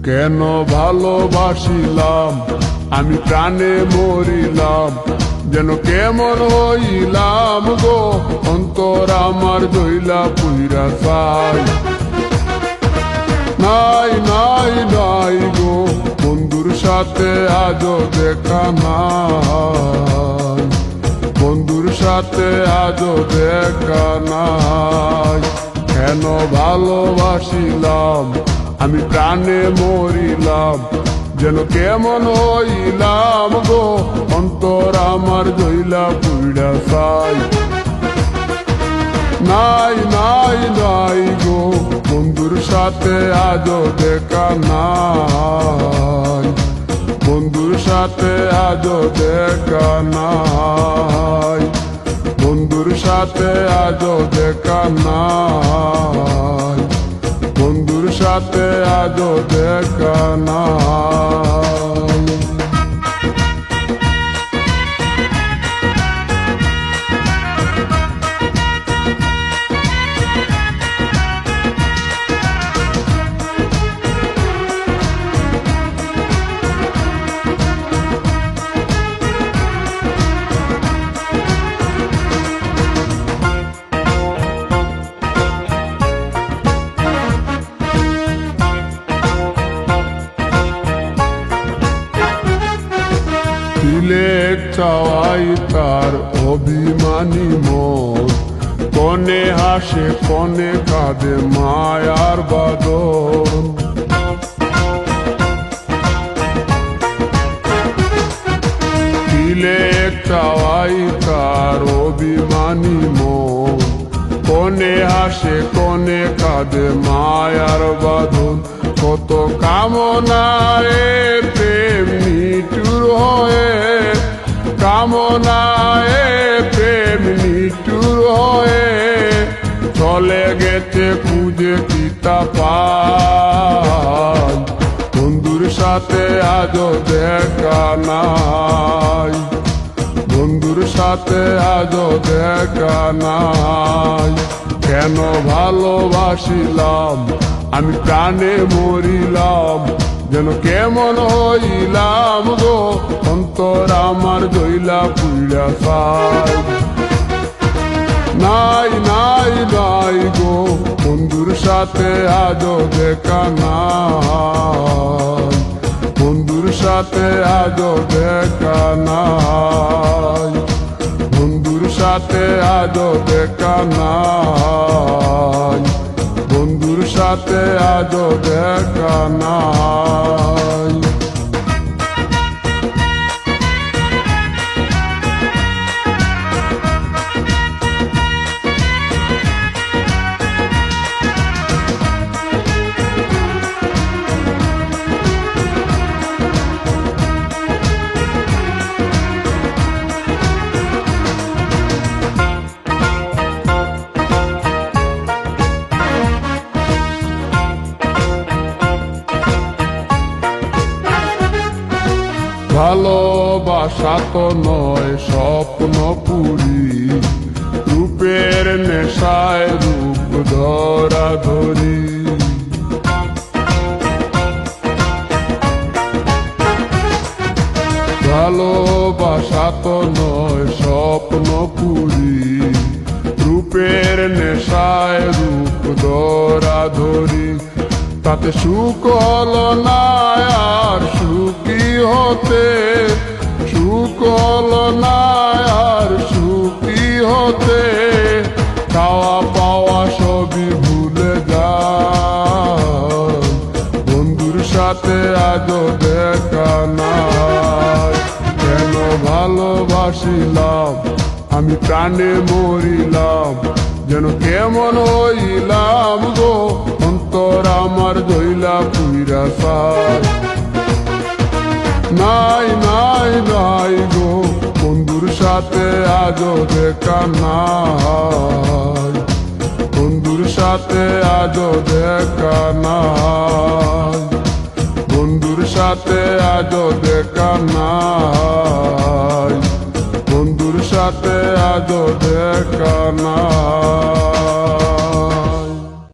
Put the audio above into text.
কেন ভালোবাসিলাম আমি প্রাণে মরিলাম, যেন কেমন হইলাম গো, অন্তর আমার জইলা পুইরা চাই। নাই নাই নাই গো, বন্ধুর সাথে আজও দেখা নাই, বন্ধুর সাথে আজও দেখা নাই। কেন ভালোবাসিলাম আমি প্রাণে মরিলাম, যেন কেমন হইলাম গো, অন্তর আমার জইলা পুইরা চাই। নাই নাই নাই গো, বন্ধুর সাথে আজও দেখা নাই, বন্ধুর সাথে আজও দেখা নাই, বন্ধুর সাথে আজও দেখা নাই, বন্ধুর সাথে আজও দেখা নাই। তিলেক চাওয়াই তার অভিমানী মন, কনে হাসে কনে কাঁদে মায়ার বাদন। তিলেক চাওয়াই তার অভিমানী মন, কনে হাসে কনে কাঁদে মায়ার বাঁধন। কত কামনায় প্রেম নিঠুর হয়ে, কামনায় প্রেম নিঠুর হয়ে, চলে গেছে খুঁজে কিতা পাই, বন্ধুর সাথে আজও দেখা নাই, বন্ধুর সাথে আজও দেখা নাই। কেন ভালোবাসিলাম আমি প্রাণে মরিলাম, যেন কেমন হইলাম গো, অন্তর আমার জইলা পুইরা চাই। নাই নাই নাই গো, বন্ধুর সাথে আজও দেখা নাই, বন্ধুর সাথে আজও দেখা নাই, বন্ধুর সাথে আজও দেখা নাই, বন্ধুর সাথে আজও দেখা নাই। ভালোবাসা তো নয় স্বপ্ন পুরি, রূপের নেশায় রূপ ধরা ধরি। ভালোবাসা তো নয় স্বপ্ন পুরি, রূপের নেশায় রূপ ধরা ধরি। তাতে সুখ হলো না আর সুখী হতে, সুখ হলো না আর সুখী হতে, খাওয়া পাওয়া সবই ভুলে যায়, বন্ধুর সাথে আজও দেখা নাই। কেন ভালোবাসিলাম আমি প্রাণে মরিলাম, যেন কেমন হইলাম গো, অন্তর আমার জইলা পুইরা চাই। নাই নাই নাই গো, বন্ধুর সাথে আজও দেখা নাই, বন্ধুর সাথে আজও দেখা নাই, বন্ধুর সাথে আজও দেখা নাই, বন্ধুর সাথে আজও দেখা নাই।